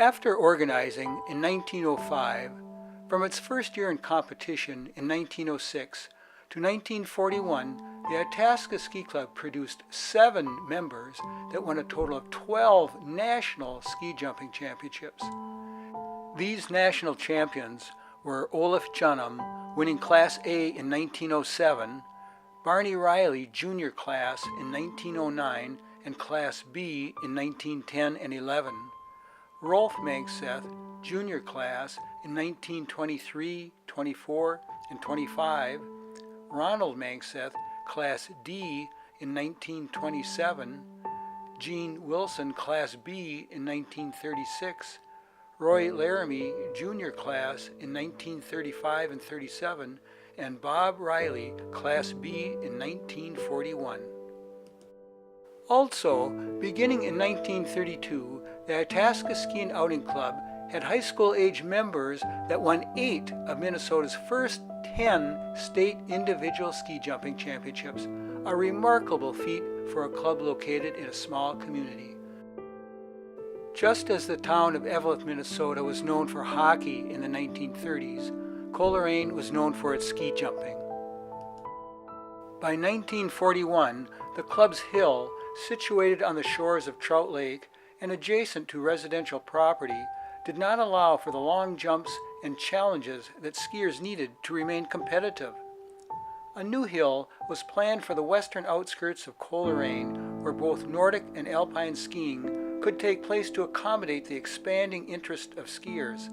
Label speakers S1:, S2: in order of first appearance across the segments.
S1: After organizing in 1905, from its first year in competition in 1906 to 1941, the Itasca Ski Club produced 7 members that won a total of 12 national ski jumping championships. These national champions were Olaf Junham, winning Class A in 1907, Barney Riley Junior Class in 1909 and Class B in 1910 and 11, Rolf Mankseth Junior Class in 1923, 24, and 25, Ronald Mankseth Class D in 1927, Gene Wilson Class B in 1936, Roy Laramie Junior Class in 1935 and 37, and Bob Riley Class B in 1941. Also, beginning in 1932, the Itasca Ski and Outing Club had high school age members that won 8 of Minnesota's first 10 state individual ski jumping championships, a remarkable feat for a club located in a small community. Just as the town of Eveleth, Minnesota was known for hockey in the 1930s, Coleraine was known for its ski jumping. By 1941, the club's hill, situated on the shores of Trout Lake and adjacent to residential property, did not allow for the long jumps and challenges that skiers needed to remain competitive. A new hill was planned for the western outskirts of Coleraine, where both Nordic and alpine skiing could take place to accommodate the expanding interest of skiers.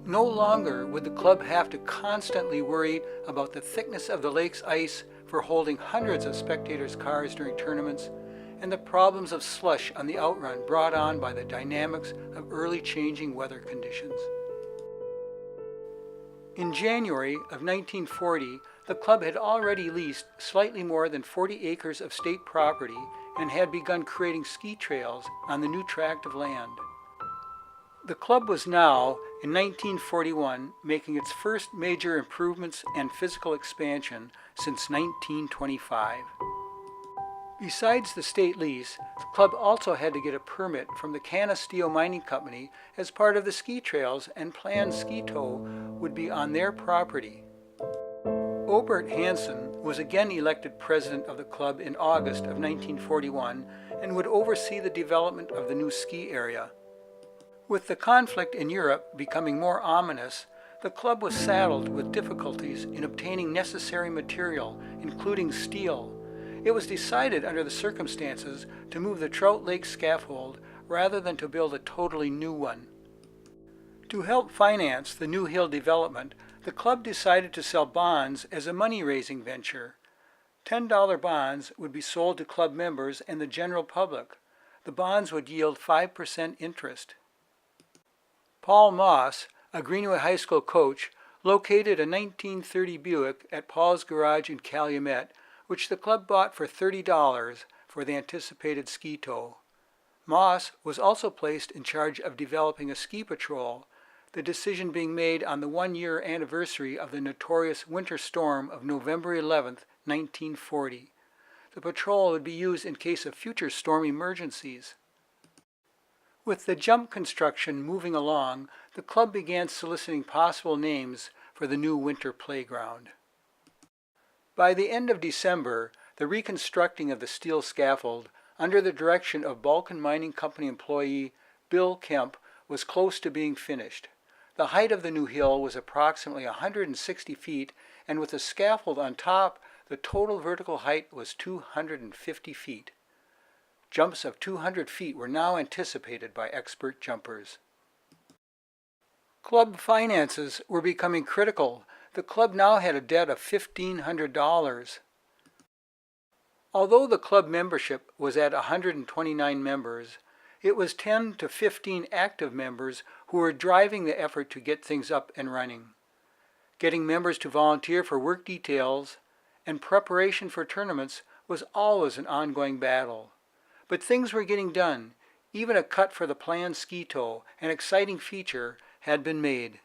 S1: No longer would the club have to constantly worry about the thickness of the lake's ice for holding hundreds of spectators' cars during tournaments, and the problems of slush on the outrun brought on by the dynamics of early changing weather conditions. In January of 1940, the club had already leased slightly more than 40 acres of state property and had begun creating ski trails on the new tract of land. The club was now, in 1941, making its first major improvements and physical expansion since 1925. Besides the state lease, the club also had to get a permit from the Canisteo Mining Company as part of the ski trails, and planned ski tow would be on their property. Obert Hansen was again elected president of the club in August of 1941 and would oversee the development of the new ski area. With the conflict in Europe becoming more ominous, the club was saddled with difficulties in obtaining necessary material, including steel. It was decided under the circumstances to move the Trout Lake scaffold rather than to build a totally new one. To help finance the new hill development, the club decided to sell bonds as a money-raising venture. $10 bonds would be sold to club members and the general public. The bonds would yield 5% interest. Paul Moss, a Greenway High School coach, located a 1930 Buick at Paul's Garage in Calumet, which the club bought for $30 for the anticipated ski tow. Moss was also placed in charge of developing a ski patrol, the decision being made on the 1-year anniversary of the notorious winter storm of November 11, 1940. The patrol would be used in case of future storm emergencies. With the jump construction moving along, the club began soliciting possible names for the new winter playground. By the end of December, the reconstructing of the steel scaffold, under the direction of Balkan Mining Company employee Bill Kemp, was close to being finished. The height of the new hill was approximately 160 feet, and with the scaffold on top, the total vertical height was 250 feet. Jumps of 200 feet were now anticipated by expert jumpers. Club finances were becoming critical. The club now had a debt of $1,500. Although the club membership was at 129 members, it was 10 to 15 active members who were driving the effort to get things up and running. Getting members to volunteer for work details and preparation for tournaments was always an ongoing battle. But things were getting done. Even a cut for the planned ski tow, an exciting feature, had been made.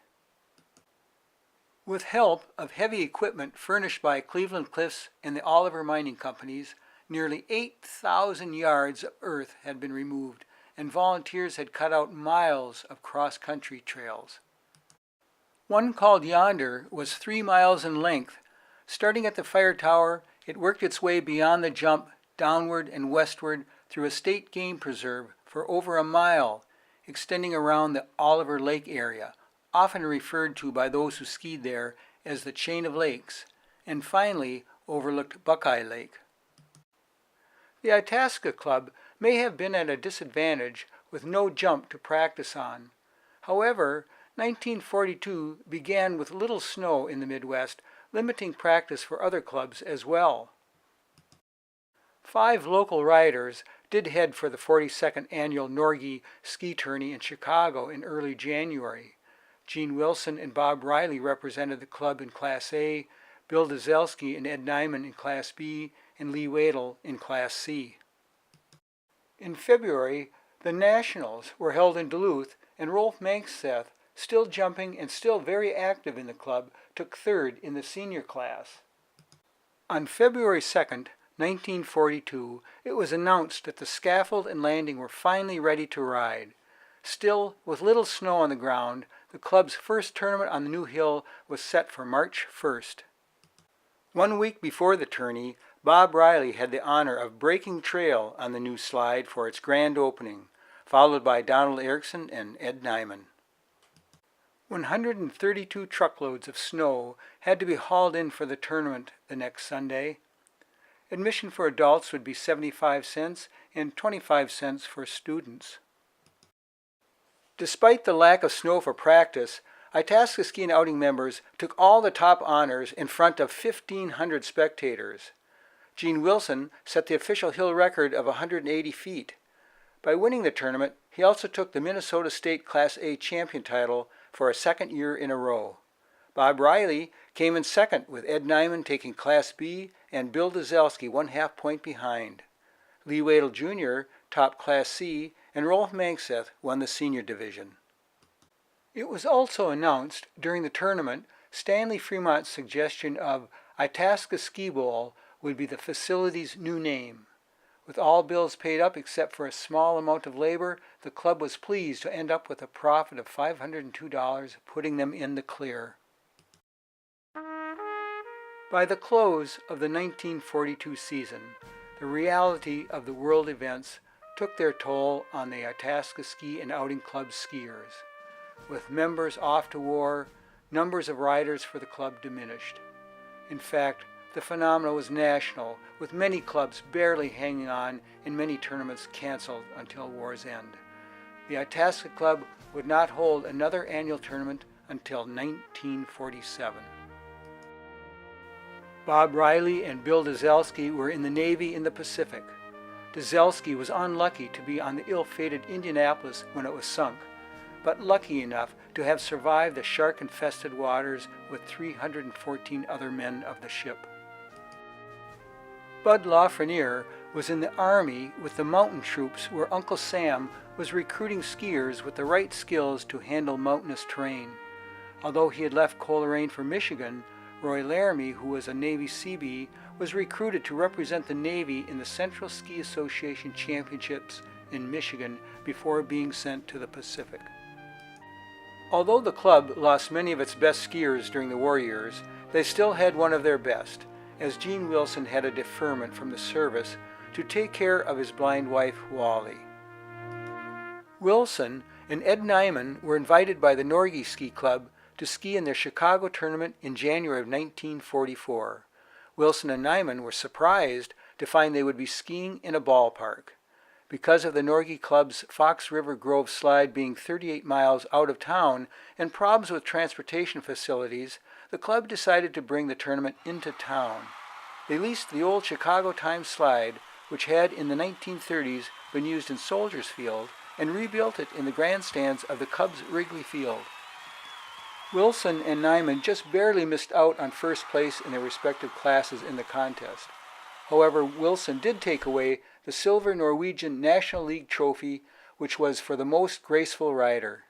S1: With help of heavy equipment furnished by Cleveland Cliffs and the Oliver Mining Companies, nearly 8,000 yards of earth had been removed, and volunteers had cut out miles of cross-country trails. One called Yonder was 3 miles in length. Starting at the fire tower, it worked its way beyond the jump, downward and westward through a state game preserve for over a mile, extending around the Oliver Lake area, often referred to by those who skied there as the Chain of Lakes, and finally overlooked Buckeye Lake. The Itasca Club may have been at a disadvantage with no jump to practice on. However, 1942 began with little snow in the Midwest, limiting practice for other clubs as well. 5 local riders did head for the 42nd Annual Norgie Ski Tourney in Chicago in early January. Gene Wilson and Bob Riley represented the club in Class A, Bill Dzelski and Ed Nyman in Class B, and Lee Wadle in Class C. In February, the Nationals were held in Duluth, and Rolf Mankseth, still jumping and still very active in the club, took third in the senior class. On February 2nd, 1942, it was announced that the scaffold and landing were finally ready to ride. Still, with little snow on the ground, the club's first tournament on the new hill was set for March 1st. 1 week before the tourney, Bob Riley had the honor of breaking trail on the new slide for its grand opening, followed by Donald Erickson and Ed Nyman. 132 truckloads of snow had to be hauled in for the tournament the next Sunday. Admission for adults would be 75 cents and 25 cents for students. Despite the lack of snow for practice, Itasca Ski and Outing members took all the top honors in front of 1,500 spectators. Gene Wilson set the official hill record of 180 feet. By winning the tournament, he also took the Minnesota State Class A champion title for a second year in a row. Bob Riley came in second, with Ed Nyman taking Class B and Bill Dzelski 1/2 point behind. Lee Wadle Jr. topped Class C, and Rolf Mankseth won the senior division. It was also announced during the tournament Stanley Fremont's suggestion of Itasca Ski Bowl would be the facility's new name. With all bills paid up except for a small amount of labor, the club was pleased to end up with a profit of $502, putting them in the clear. By the close of the 1942 season, the reality of the world events took their toll on the Itasca Ski and Outing Club skiers. With members off to war, numbers of riders for the club diminished. In fact, the phenomenon was national, with many clubs barely hanging on and many tournaments canceled until war's end. The Itasca Club would not hold another annual tournament until 1947. Bob Riley and Bill Dzelski were in the Navy in the Pacific. Dzelski was unlucky to be on the ill-fated Indianapolis when it was sunk, but lucky enough to have survived the shark-infested waters with 314 other men of the ship. Bud Lafreniere was in the Army with the mountain troops, where Uncle Sam was recruiting skiers with the right skills to handle mountainous terrain. Although he had left Coleraine for Michigan, Roy Laramie, who was a Navy Seabee, was recruited to represent the Navy in the Central Ski Association Championships in Michigan before being sent to the Pacific. Although the club lost many of its best skiers during the war years, they still had one of their best, as Gene Wilson had a deferment from the service to take care of his blind wife, Wally. Wilson and Ed Nyman were invited by the Norgie Ski Club to ski in their Chicago tournament in January of 1944. Wilson and Nyman were surprised to find they would be skiing in a ballpark. Because of the Norgie Club's Fox River Grove slide being 38 miles out of town and problems with transportation facilities, the club decided to bring the tournament into town. They leased the old Chicago Times slide, which had in the 1930s been used in Soldiers Field, and rebuilt it in the grandstands of the Cubs Wrigley Field. Wilson and Nyman just barely missed out on first place in their respective classes in the contest. However, Wilson did take away the silver Norwegian National League trophy, which was for the most graceful rider.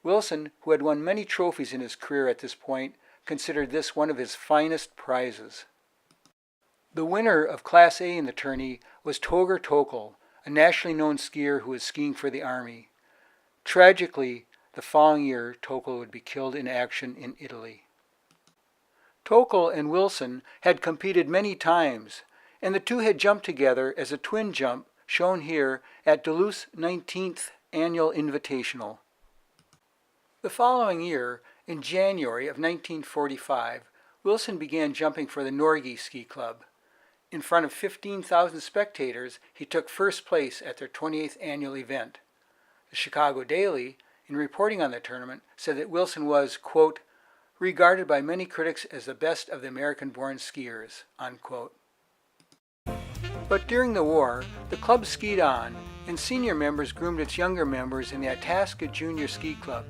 S1: Wilson, who had won many trophies in his career at this point, considered this one of his finest prizes. The winner of Class A in the tourney was Toger Tokel, a nationally known skier who was skiing for the Army. Tragically, the following year, Tokel would be killed in action in Italy. Tokel and Wilson had competed many times, and the two had jumped together as a twin jump, shown here at Duluth's 19th Annual Invitational. The following year, in January of 1945, Wilson began jumping for the Norge Ski Club. In front of 15,000 spectators, he took first place at their 28th annual event. The Chicago Daily, in reporting on the tournament, said that Wilson was, quote, regarded by many critics as the best of the American-born skiers, unquote. But during the war, the club skied on, and senior members groomed its younger members in the Itasca Junior Ski Club.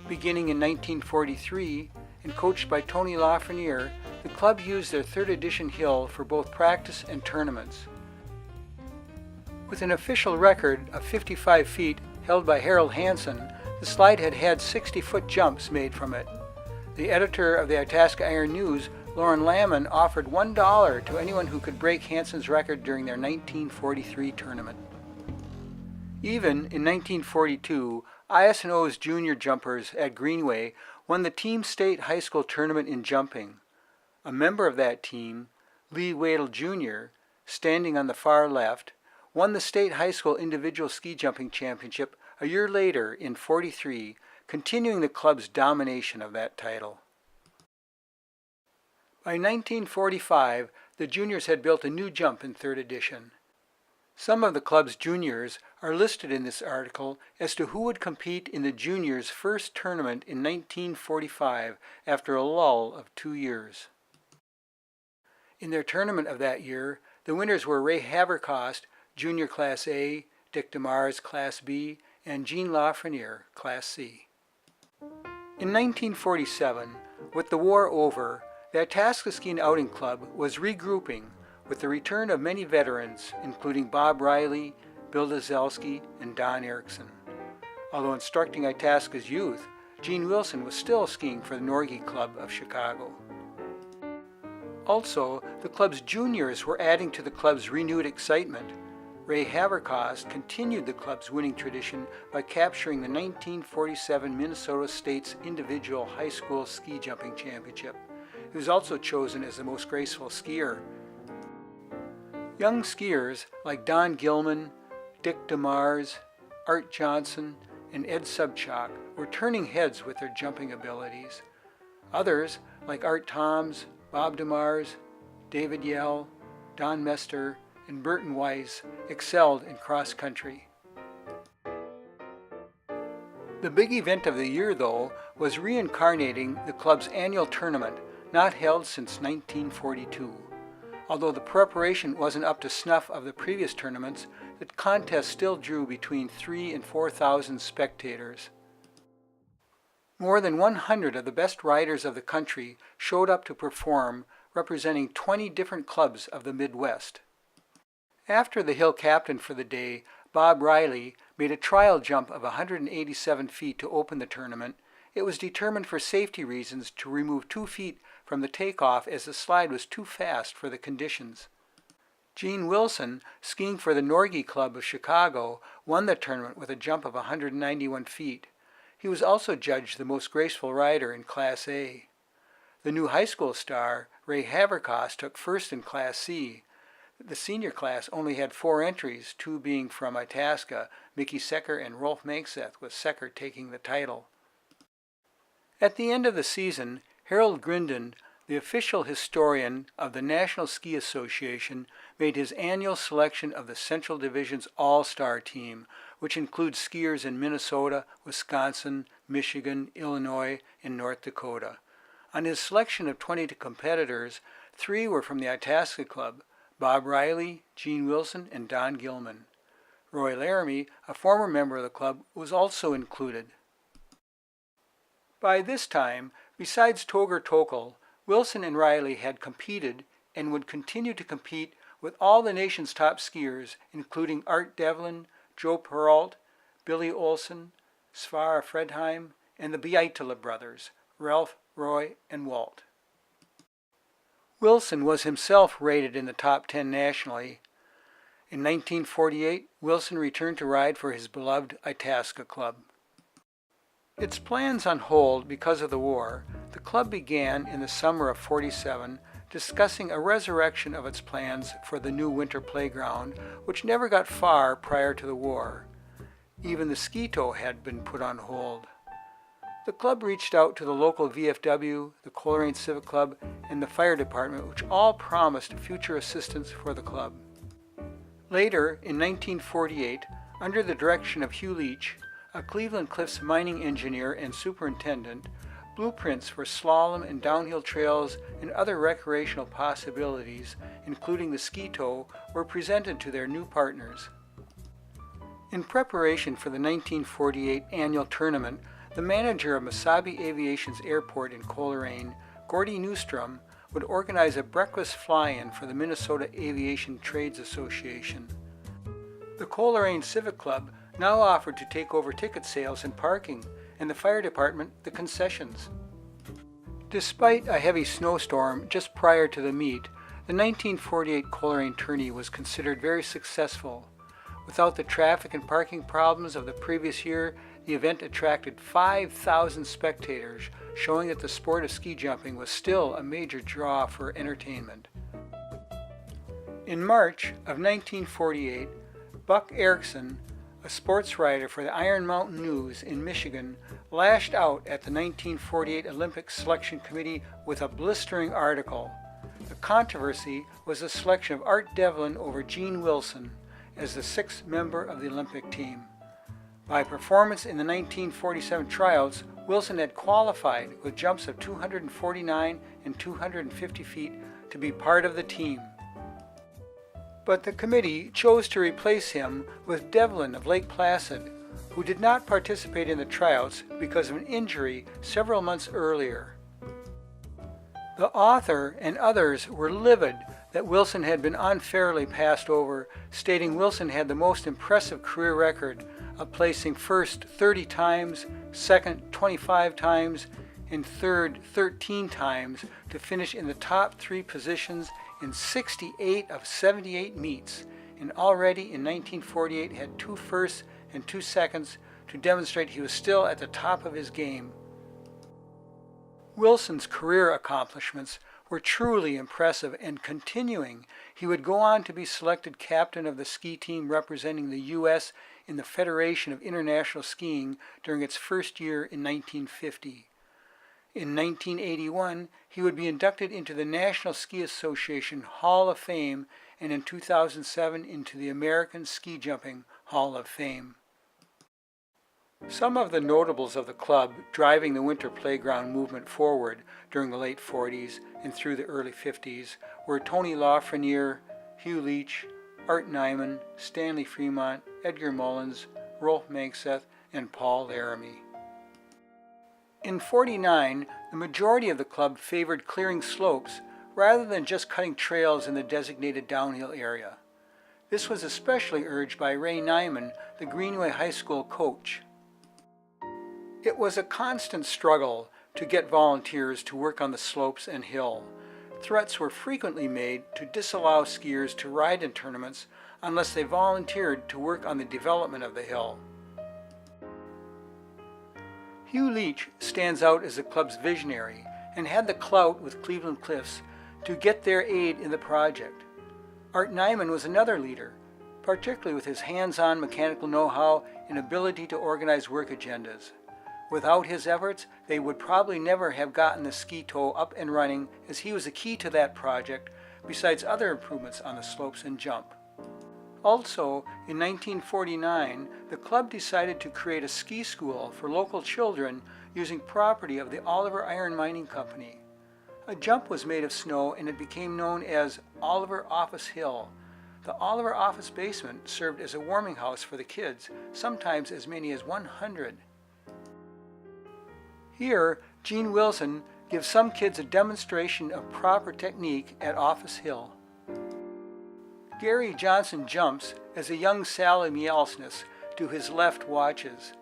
S1: Beginning in 1943, and coached by Tony Lafreniere, the club used their 3rd edition hill for both practice and tournaments. With an official record of 55 feet held by Harold Hansen, the slide had had 60-foot jumps made from it. The editor of the Itasca Iron News, Lauren Lamon, offered $1 to anyone who could break Hansen's record during their 1943 tournament. Even in 1942, IS&O's junior jumpers at Greenway won the Team State High School tournament in jumping. A member of that team, Lee Wadle Jr., standing on the far left, won the State High School Individual Ski Jumping Championship a year later in '43, continuing the club's domination of that title. By 1945, the juniors had built a new jump in 3rd edition. Some of the club's juniors are listed in this article as to who would compete in the juniors' first tournament in 1945 after a lull of 2 years. In their tournament of that year, the winners were Ray Haverkost, Junior Class A, Dick DeMars, Class B, and Jean Lafreniere, Class C. In 1947, with the war over, the Itasca Skiing Outing Club was regrouping with the return of many veterans, including Bob Riley, Bill Dzelski, and Don Erickson. Although instructing Itasca's youth, Gene Wilson was still skiing for the Norge Club of Chicago. Also, the club's juniors were adding to the club's renewed excitement. Ray Haverkost continued the club's winning tradition by capturing the 1947 Minnesota State's Individual High School Ski Jumping Championship. He was also chosen as the most graceful skier. Young skiers like Don Gilman, Dick DeMars, Art Johnson, and Ed Subchak were turning heads with their jumping abilities. Others, like Art Toms, Bob DeMars, David Yell, Don Mester, and Burton Weiss, excelled in cross country. The big event of the year, though, was reincarnating the club's annual tournament, not held since 1942. Although the preparation wasn't up to snuff of the previous tournaments, the contest still drew between 3,000 and 4,000 spectators. More than 100 of the best riders of the country showed up to perform, representing 20 different clubs of the Midwest. After the hill captain for the day, Bob Riley, made a trial jump of 187 feet to open the tournament, it was determined for safety reasons to remove 2 feet from the takeoff as the slide was too fast for the conditions. Gene Wilson, skiing for the Norge Club of Chicago, won the tournament with a jump of 191 feet. He was also judged the most graceful rider in Class A. The new high school star, Ray Haverkost, took first in Class C. The senior class only had 4 entries, 2 being from Itasca, Mickey Secker and Rolf Mankseth, with Secker taking the title. At the end of the season, Harold Grinden, the official historian of the National Ski Association, made his annual selection of the Central Division's all-star team, which includes skiers in Minnesota, Wisconsin, Michigan, Illinois, and North Dakota. On his selection of 22 competitors, 3 were from the Itasca Club: Bob Riley, Gene Wilson, and Don Gilman. Roy Laramie, a former member of the club, was also included. By this time, besides Toger Tokel, Wilson and Riley had competed and would continue to compete with all the nation's top skiers, including Art Devlin, Joe Peralt, Billy Olson, Sverre Fredheim, and the Beitela brothers, Ralph, Roy, and Walt. Wilson was himself rated in the top 10 nationally. In 1948, Wilson returned to ride for his beloved Itasca club. Its plans on hold because of the war, the club began in the summer of '47 discussing a resurrection of its plans for the new winter playground, which never got far prior to the war. Even the ski tow had been put on hold. The club reached out to the local VFW, the Coleraine Civic Club, and the fire department, which all promised future assistance for the club. Later, in 1948, under the direction of Hugh Leach, a Cleveland Cliffs mining engineer and superintendent, blueprints for slalom and downhill trails and other recreational possibilities, including the ski tow, were presented to their new partners. In preparation for the 1948 annual tournament, the manager of Mesabi Aviation's airport in Coleraine, Gordy Newstrom, would organize a breakfast fly-in for the Minnesota Aviation Trades Association. The Coleraine Civic Club now offered to take over ticket sales and parking, and the fire department the concessions. Despite a heavy snowstorm just prior to the meet, the 1948 Coleraine tourney was considered very successful. Without the traffic and parking problems of the previous year, the event attracted 5,000 spectators, showing that the sport of ski jumping was still a major draw for entertainment. In March of 1948, Buck Erickson, a sports writer for the Iron Mountain News in Michigan, lashed out at the 1948 Olympic Selection Committee with a blistering article. The controversy was the selection of Art Devlin over Gene Wilson as the sixth member of the Olympic team. By performance in the 1947 tryouts, Wilson had qualified with jumps of 249 and 250 feet to be part of the team. But the committee chose to replace him with Devlin of Lake Placid, who did not participate in the tryouts because of an injury several months earlier. The author and others were livid that Wilson had been unfairly passed over, stating Wilson had the most impressive career record of placing first 30 times, second 25 times, and third 13 times to finish in the top 3 positions in 68 of 78 meets, and already in 1948 had 2 firsts and 2 seconds to demonstrate he was still at the top of his game. Wilson's career accomplishments were truly impressive, and continuing, he would go on to be selected captain of the ski team representing the U.S. in the Federation of International Skiing during its first year in 1950. In 1981, he would be inducted into the National Ski Association Hall of Fame, and in 2007 into the American Ski Jumping Hall of Fame. Some of the notables of the club driving the winter playground movement forward during the late 40s and through the early 50s were Tony Lafreniere, Hugh Leach, Art Nyman, Stanley Fremont, Edgar Mullins, Rolf Mankseth, and Paul Laramie. In '49, the majority of the club favored clearing slopes rather than just cutting trails in the designated downhill area. This was especially urged by Ray Nyman, the Greenway High School coach. It was a constant struggle to get volunteers to work on the slopes and hill. Threats were frequently made to disallow skiers to ride in tournaments unless they volunteered to work on the development of the hill. Hugh Leach stands out as the club's visionary and had the clout with Cleveland Cliffs to get their aid in the project. Art Nyman was another leader, particularly with his hands-on mechanical know-how and ability to organize work agendas. Without his efforts, they would probably never have gotten the ski tow up and running, as he was the key to that project, besides other improvements on the slopes and jump. Also, in 1949, the club decided to create a ski school for local children using property of the Oliver Iron Mining Company. A jump was made of snow, and it became known as Oliver Office Hill. The Oliver office basement served as a warming house for the kids, sometimes as many as 100. Here, Gene Wilson gives some kids a demonstration of proper technique at Office Hill. Gary Johnson jumps as a young Sally Mielsness to his left watches.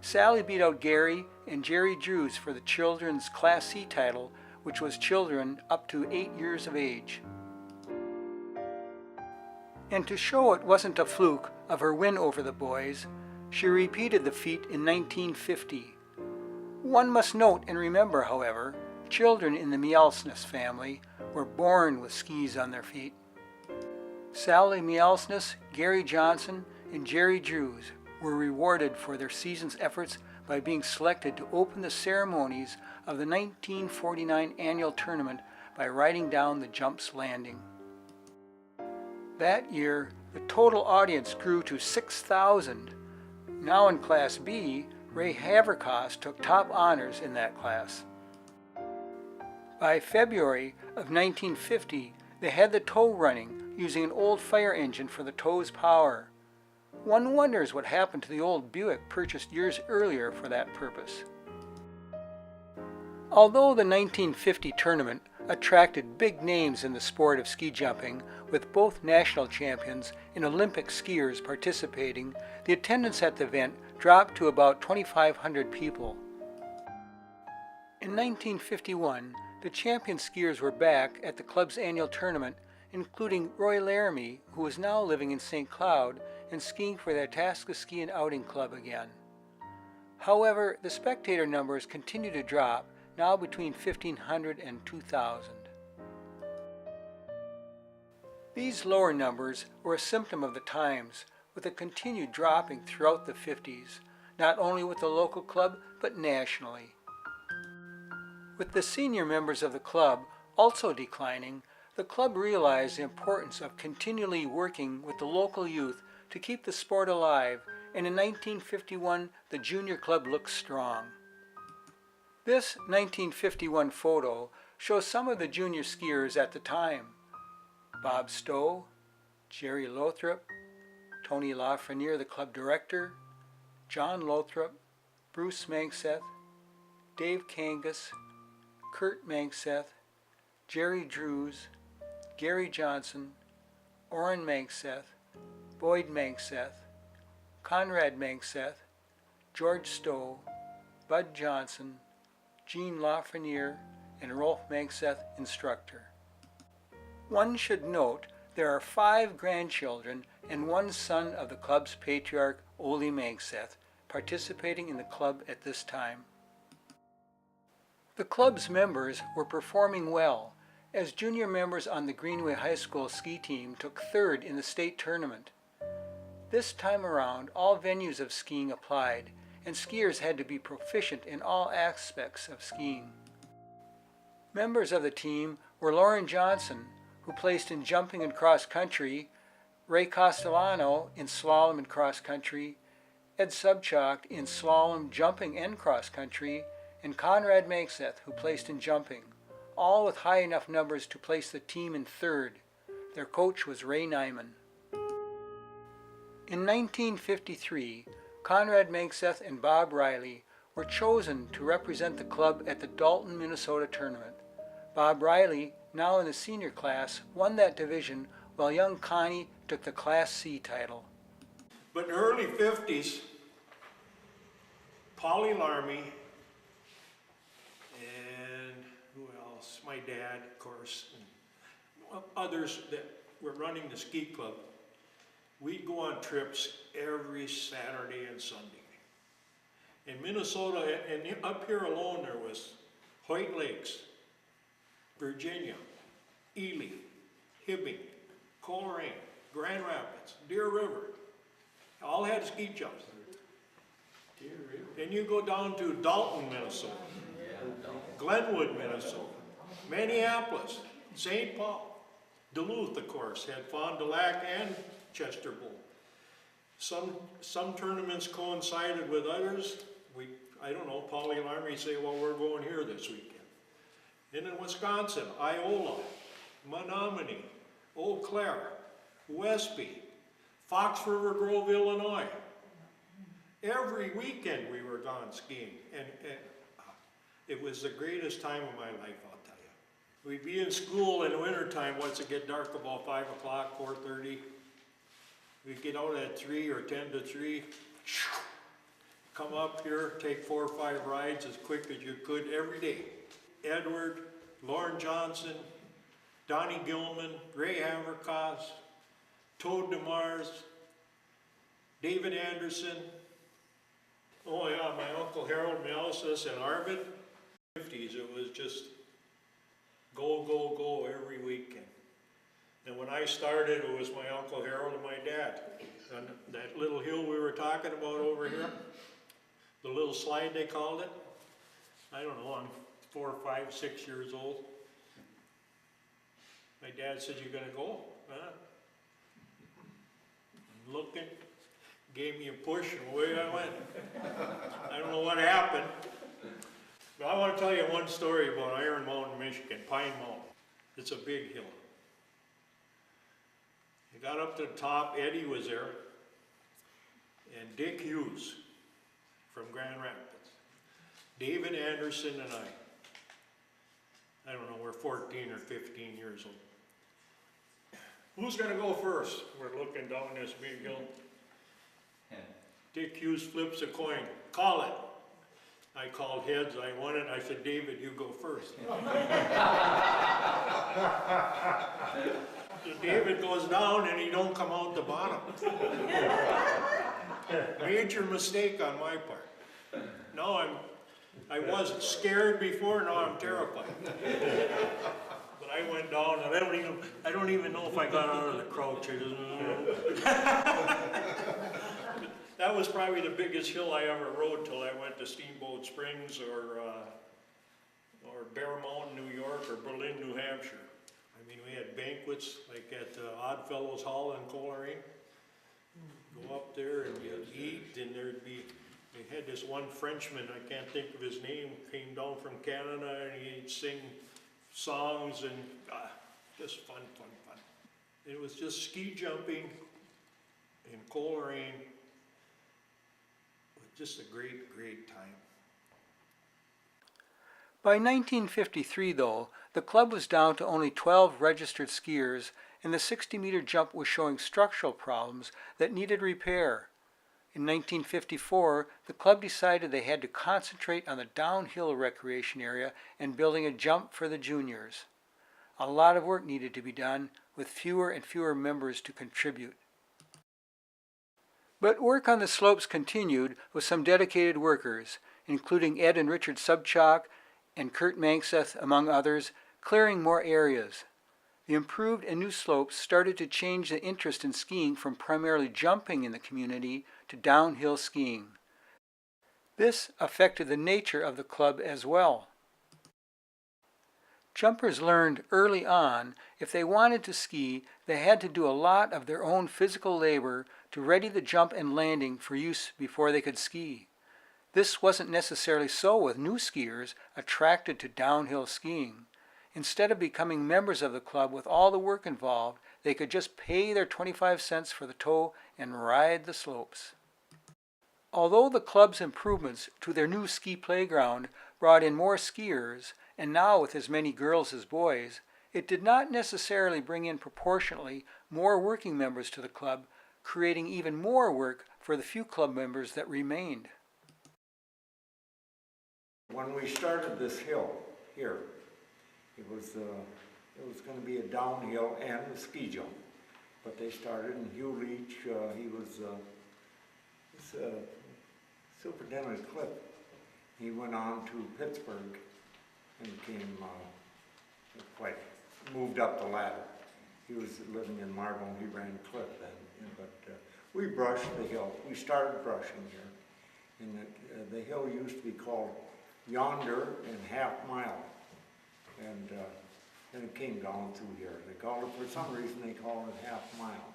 S1: Sally beat out Gary and Jerry Drews for the children's Class C title, which was children up to 8 years of age. And to show it wasn't a fluke of her win over the boys, she repeated the feat in 1950. One must note and remember, however, children in the Mielsness family were born with skis on their feet. Sally Mielsness, Gary Johnson, and Jerry Drews were rewarded for their season's efforts by being selected to open the ceremonies of the 1949 annual tournament by riding down the Jumps Landing. That year, the total audience grew to 6,000. Now in Class B, Ray Haverkos took top honors in that class. By February of 1950, they had the tow running using an old fire engine for the tow's power. One wonders what happened to the old Buick purchased years earlier for that purpose. Although the 1950 tournament attracted big names in the sport of ski jumping, with both national champions and Olympic skiers participating, the attendance at the event dropped to about 2,500 people. In 1951, the champion skiers were back at the club's annual tournament, including Roy Laramie, who was now living in St. Cloud and skiing for the Itasca Ski and Outing Club again. However, the spectator numbers continue to drop, now between 1,500 and 2,000. These lower numbers were a symptom of the times, with a continued dropping throughout the 50s, not only with the local club, but nationally. With the senior members of the club also declining, the club realized the importance of continually working with the local youth to keep the sport alive, and in 1951 the junior club looked strong. This 1951 photo shows some of the junior skiers at the time: Bob Stowe, Jerry Lothrop, Tony Lafreniere, the club director, John Lothrop, Bruce Mankseth, Dave Kangas, Kurt Mankseth, Jerry Drews, Gary Johnson, Orrin Mankseth, Boyd Mankseth, Conrad Mankseth, George Stowe, Bud Johnson, Gene Lafreniere, and Rolf Mankseth, instructor. One should note there are 5 grandchildren and 1 son of the club's patriarch, Ole Mankseth, participating in the club at this time. The club's members were performing well, as junior members on the Greenway High School ski team took 3rd in the state tournament. This time around, all venues of skiing applied, and skiers had to be proficient in all aspects of skiing. Members of the team were Lauren Johnson, who placed in jumping and cross country, Ray Castellano in slalom and cross country, Ed Subchak in slalom, jumping, and cross country, and Conrad Mankseth, who placed in jumping, all with high enough numbers to place the team in 3rd. Their coach was Ray Nyman. In 1953, Conrad Mankseth and Bob Riley were chosen to represent the club at the Dalton, Minnesota tournament. Bob Riley, now in the senior class, won that division, while young Connie took the Class C title.
S2: But in the early 50s, Polly Larmy and who else? My dad, of course, and others that were running the ski club. We'd go on trips every Saturday and Sunday. In Minnesota, and up here alone, there was Hoyt Lakes, Virginia, Ely, Hibbing, Coleraine, Grand Rapids, Deer River. All had ski jumps. Then you go down to Dalton, Minnesota, Glenwood, Minnesota, Minneapolis, St. Paul, Duluth, of course, had Fond du Lac and Chester Bowl. Some tournaments coincided with others. I don't know, Polly Larmy say, well, we're going here this weekend. And in Wisconsin, Iola, Menominee, Eau Claire, Westby, Fox River Grove, Illinois. Every weekend we were gone skiing, and it was the greatest time of my life, I'll tell you. We'd be in school in the wintertime once it get dark about 5 o'clock, 4:30. We'd get out at 3 or 10 to 3, come up here, take 4 or 5 rides as quick as you could every day. Edward, Lauren Johnson, Donnie Gilman, Ray Haverkos, Toad DeMars, David Anderson. Oh yeah, my Uncle Harold Melissus and Arvid. 50s, it was just go, go, go every weekend. And when I started, it was my Uncle Harold and my dad. And that little hill we were talking about over here, the little slide they called it, I don't know, I'm 4, 5, 6 years old. My dad said, "You gonna go?" Huh? Looking, gave me a push, and away I went. I don't know what happened. But I want to tell you one story about Iron Mountain, Michigan, Pine Mountain. It's a big hill. I got up to the top, Eddie was there, and Dick Hughes from Grand Rapids, David Anderson and I don't know, we're 14 or 15 years old. Who's gonna go first? We're looking down this big hill. Dick Hughes flips a coin, call it. I called heads, I won it, I said, "David, you go first." So David goes down and he don't come out the bottom. Major mistake on my part. Now I wasn't scared before, now I'm terrified. But I went down and I don't even know if I got out of the crouch. That was probably the biggest hill I ever rode till I went to Steamboat Springs or Bear Mountain, New York, or Berlin, New Hampshire. I mean, we had banquets like at Oddfellows Hall in Coleraine. Go up there and you'd eat, and they had this one Frenchman, I can't think of his name, came down from Canada, and he'd sing songs and just fun. It was just ski jumping in Coleraine. Just a great time.
S1: By 1953, though, the club was down to only 12 registered skiers, and the 60-meter jump was showing structural problems that needed repair. In 1954, the club decided they had to concentrate on the downhill recreation area and building a jump for the juniors. A lot of work needed to be done, with fewer and fewer members to contribute. But work on the slopes continued with some dedicated workers, including Ed and Richard Subchak and Kurt Mankseth, among others, clearing more areas. The improved and new slopes started to change the interest in skiing from primarily jumping in the community to downhill skiing. This affected the nature of the club as well. Jumpers learned early on if they wanted to ski, they had to do a lot of their own physical labor to ready the jump and landing for use before they could ski. This wasn't necessarily so with new skiers attracted to downhill skiing. Instead of becoming members of the club with all the work involved, they could just pay their 25 cents for the tow and ride the slopes. Although the club's improvements to their new ski playground brought in more skiers, and now with as many girls as boys, it did not necessarily bring in proportionally more working members to the club, creating even more work for the few club members that remained.
S3: When we started this hill here, it was going to be a downhill and a ski jump, but they started, and Hugh Leach, he was Superintendent Cliff. He went on to Pittsburgh and became moved up the ladder. He was living in Marble, and he ran Cliff then. But we brushed the hill. We started brushing here, and the hill used to be called Yonder and Half Mile, and it came down through here. They called it, for some reason, they called it Half Mile.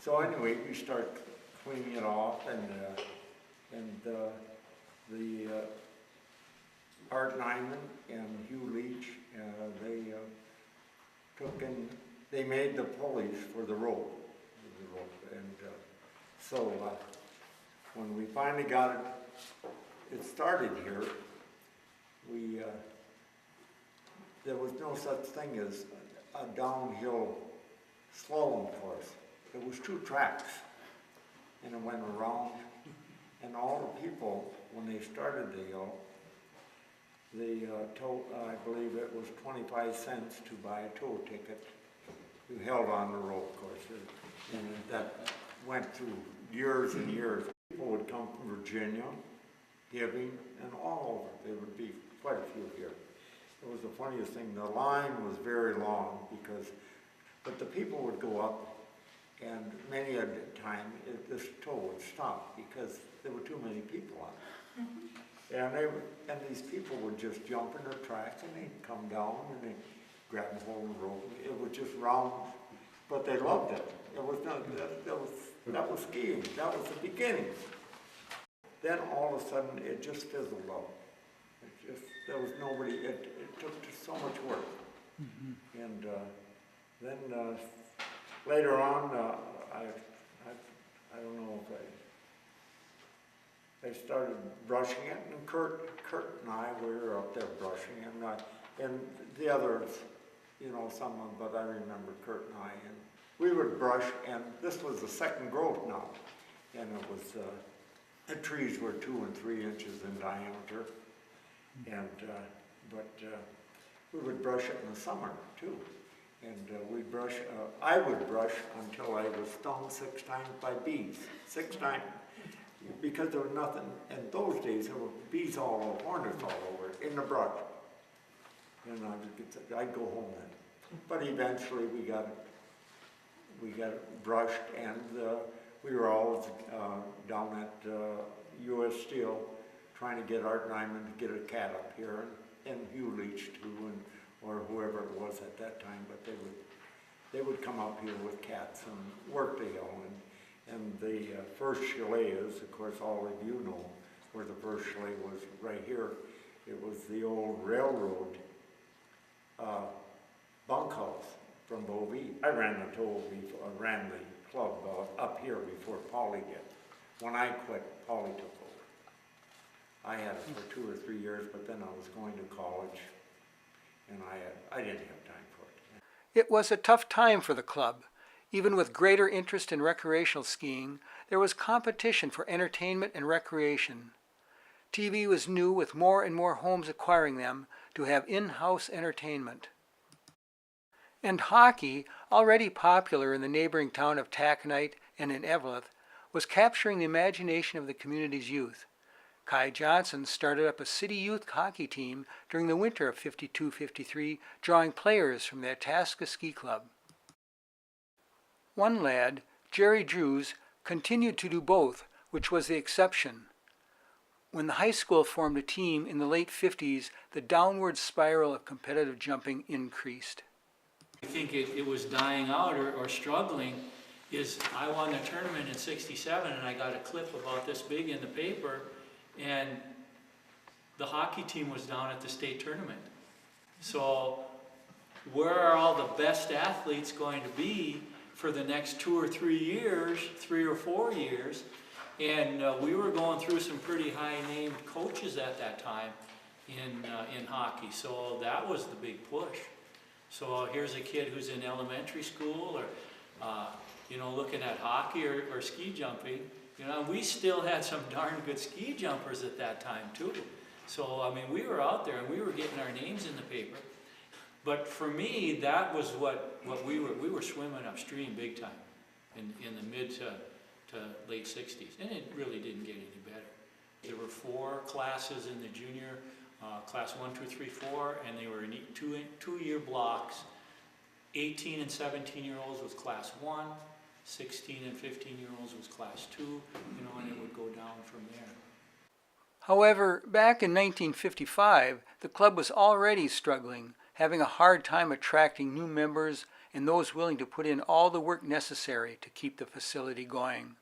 S3: So anyway, we start cleaning it off, and Art Nyman and Hugh Leach, they made the pulleys for the rope, and so when we finally got it started here, there was no such thing as a downhill slalom course. There was 2 tracks, and it went around, and all the people, when they started the hill, I believe it was 25 cents to buy a tow ticket, You held on the rope course, and that went through years and years. People would come from Virginia, Hibbing, and all over. There would be quite a few here. It was the funniest thing. The line was very long but the people would go up, and many a time this tow would stop because there were too many people on it. And these people would just jump in the tracks, and they'd come down and they'd grab a hold of the rope. It was just round, but they loved it. It was not, that was skiing. That was the beginning. Then all of a sudden it just fizzled out. There was nobody. It took just so much work. Mm-hmm. And then later on, I don't know if I started brushing it, and Kurt and I, we were up there brushing, and the others, someone, but I remember Kurt and I, and we would brush, and this was the second growth now, and it was, the trees were 2 and 3 inches in diameter, and, we would brush it in the summer too, and I would brush until I was stung 6 times by bees, 6 times. Because there was nothing, in those days, there were bees all over, hornets all over, in the brush. And I'd go home then. But eventually we got it brushed, and we were always down at U.S. Steel trying to get Art Nyman to get a cat up here, and Hugh Leach too, or whoever it was at that time, but they would come up here with cats and work the hill. And the first chalet is, of course, all of you know where the first chalet was, right here. It was the old railroad bunkhouse from Bovee. I ran the club up here before Polly did. When I quit, Polly took over. I had it for 2 or 3 years, but then I was going to college, and I didn't have time for it.
S1: It was a tough time for the club. Even with greater interest in recreational skiing, there was competition for entertainment and recreation. TV was new, with more and more homes acquiring them to have in-house entertainment. And hockey, already popular in the neighboring town of Taconite and in Eveleth, was capturing the imagination of the community's youth. Kai Johnson started up a city youth hockey team during the winter of 52-53, drawing players from the Itasca Ski Club. One lad, Jerry Drews, continued to do both, which was the exception. When the high school formed a team in the late 50s, the downward spiral of competitive jumping increased.
S4: I think it was dying out or struggling. Is I won the tournament in '67, and I got a clip about this big in the paper, and the hockey team was down at the state tournament. So where are all the best athletes going to be for the next 2 or 3 years, 3 or 4 years? And we were going through some pretty high-named coaches at that time in hockey, so that was the big push. So here's a kid who's in elementary school, or looking at hockey or ski jumping. We still had some darn good ski jumpers at that time too. So I mean, we were out there and we were getting our names in the paper. But for me, that was what we were swimming upstream big time in the mid to late 60s, and it really didn't get any better. There were 4 classes in the junior, class 1, 2, 3, 4, and they were in 2-year blocks. 18 and 17-year-olds was class 1, 16 and 15-year-olds was class 2, and it would go down from there.
S1: However, back in 1955, the club was already struggling, having a hard time attracting new members and those willing to put in all the work necessary to keep the facility going.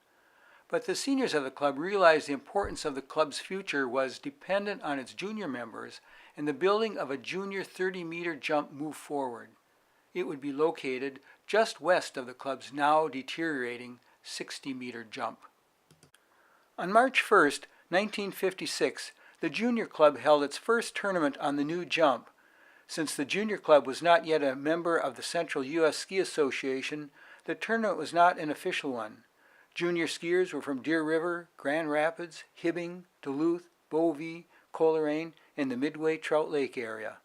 S1: But the seniors of the club realized the importance of the club's future was dependent on its junior members, and the building of a junior 30-meter jump moved forward. It would be located just west of the club's now deteriorating 60-meter jump. On March 1st, 1956, the junior club held its first tournament on the new jump. Since the junior club was not yet a member of the Central U.S. Ski Association, the tournament was not an official one. Junior skiers were from Deer River, Grand Rapids, Hibbing, Duluth, Bovee, Coleraine, and the Midway Trout Lake area.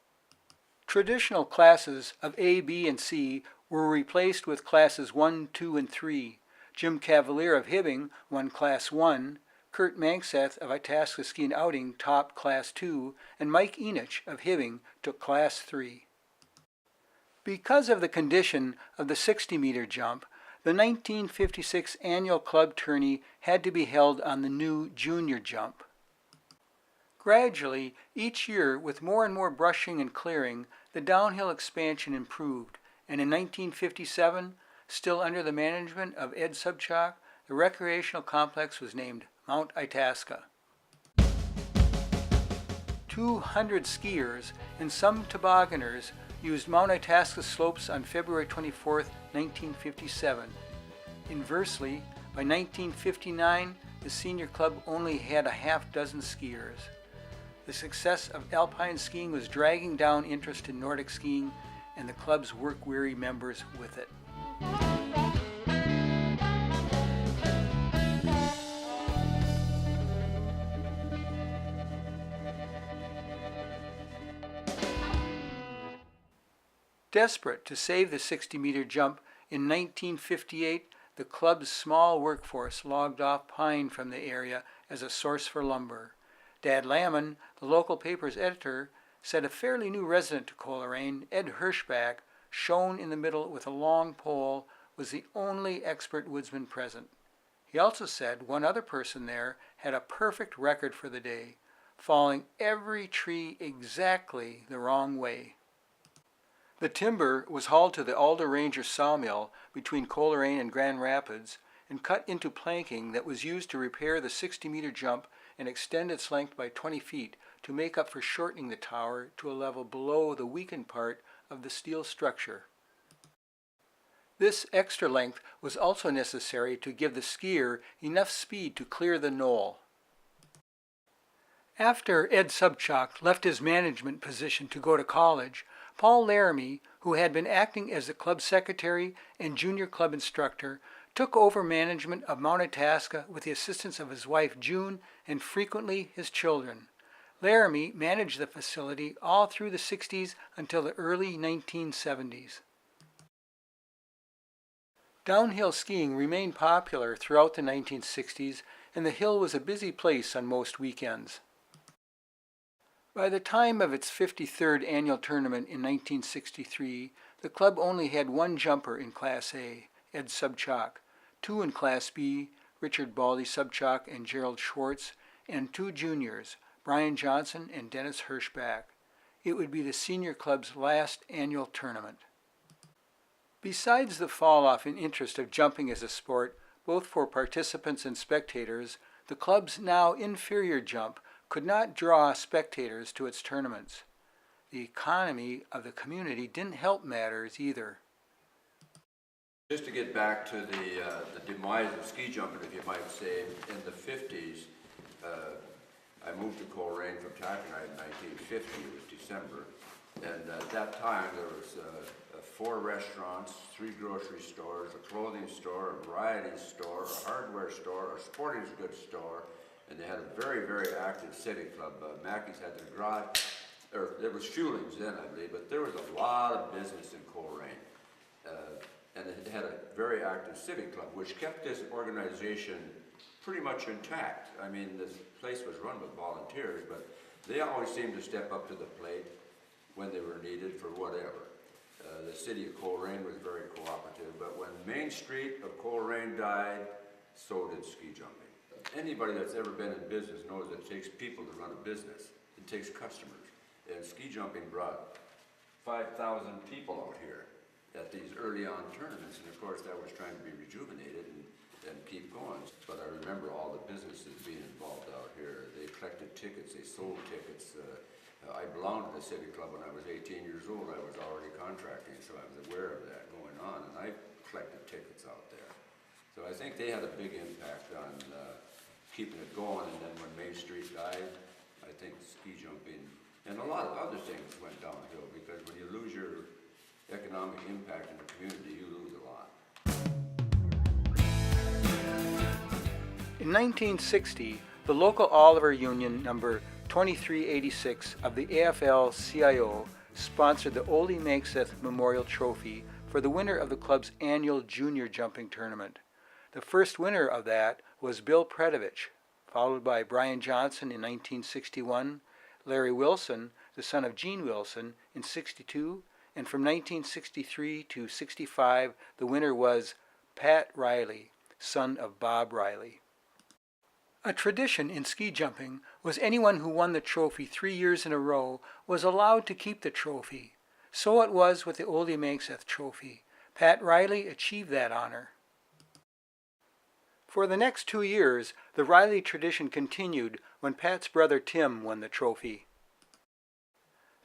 S1: Traditional classes of A, B, and C were replaced with Classes 1, 2, and 3. Jim Cavalier of Hibbing won Class 1, Kurt Mankseth of Itasca Ski and Outing topped Class 2, and Mike Enich of Hibbing took Class 3. Because of the condition of the 60-meter jump, the 1956 annual club tourney had to be held on the new junior jump. Gradually, each year, with more and more brushing and clearing, the downhill expansion improved, and in 1957, still under the management of Ed Subchak, the recreational complex was named Mount Itasca. 200 skiers and some tobogganers used Mount Itasca slopes on February 24, 1957. Inversely, by 1959, the senior club only had a half dozen skiers. The success of alpine skiing was dragging down interest in Nordic skiing, and the club's work-weary members with it. Desperate to save the 60-meter jump, in 1958, the club's small workforce logged off pine from the area as a source for lumber. Dad Lamon, the local paper's editor, said a fairly new resident to Coleraine, Ed Hirschbach, shown in the middle with a long pole, was the only expert woodsman present. He also said one other person there had a perfect record for the day, falling every tree exactly the wrong way. The timber was hauled to the Alder Ranger sawmill between Coleraine and Grand Rapids and cut into planking that was used to repair the 60-meter jump and extend its length by 20 feet to make up for shortening the tower to a level below the weakened part of the steel structure. This extra length was also necessary to give the skier enough speed to clear the knoll. After Ed Subchak left his management position to go to college, Paul Laramie, who had been acting as the club secretary and junior club instructor, took over management of Mount Itasca with the assistance of his wife June and frequently his children. Laramie managed the facility all through the 60s until the early 1970s. Downhill skiing remained popular throughout the 1960s, and the hill was a busy place on most weekends. By the time of its 53rd annual tournament in 1963, the club only had one jumper in Class A, Ed Subchak, two in Class B, Richard Baldy Subchak and Gerald Schwartz, and two juniors, Brian Johnson and Dennis Hirschbach. It would be the senior club's last annual tournament. Besides the fall-off in interest of jumping as a sport, both for participants and spectators, the club's now inferior jump could not draw spectators to its tournaments. The economy of the community didn't help matters either.
S5: Just to get back to the demise of ski jumping, if you might say, in the 50s, I moved to Coleraine from Taconite in 1950, it was December, and at that time there was 4 restaurants, 3 grocery stores, a clothing store, a variety store, a hardware store, a sporting goods store, and they had a very, very active city club. Mackey's had their garage, or there was Schuling's then, I believe, but there was a lot of business in Coleraine. And it had a very active civic club, which kept this organization pretty much intact. I mean, this place was run with volunteers, but they always seemed to step up to the plate when they were needed for whatever. The city of Coleraine was very cooperative, but when Main Street of Coleraine died, so did ski jumping. Anybody that's ever been in business knows that it takes people to run a business. It takes customers. And ski jumping brought 5,000 people out here at these early on tournaments, and of course that was trying to be rejuvenated and keep going. But I remember all the businesses being involved out here. They collected tickets, they sold tickets. I belonged to the city club when I was 18 years old. I was already contracting, so I was aware of that going on, and I collected tickets out there. So I think they had a big impact on keeping it going, and then when Main Street died, I think ski jumping and a lot of other things went downhill, because when you lose your economic impact in the community, you lose a lot.
S1: In 1960, the local Oliver Union number 2386 of the AFL-CIO sponsored the Ole Mankseth Memorial Trophy for the winner of the club's annual junior jumping tournament. The first winner of that was Bill Predovich, followed by Brian Johnson in 1961, Larry Wilson, the son of Gene Wilson, in 62, and from 1963 to 65, the winner was Pat Riley, son of Bob Riley. A tradition in ski jumping was anyone who won the trophy 3 years in a row was allowed to keep the trophy. So it was with the Oldie Manxeth Trophy. Pat Riley achieved that honor. For the next 2 years, the Riley tradition continued when Pat's brother Tim won the trophy.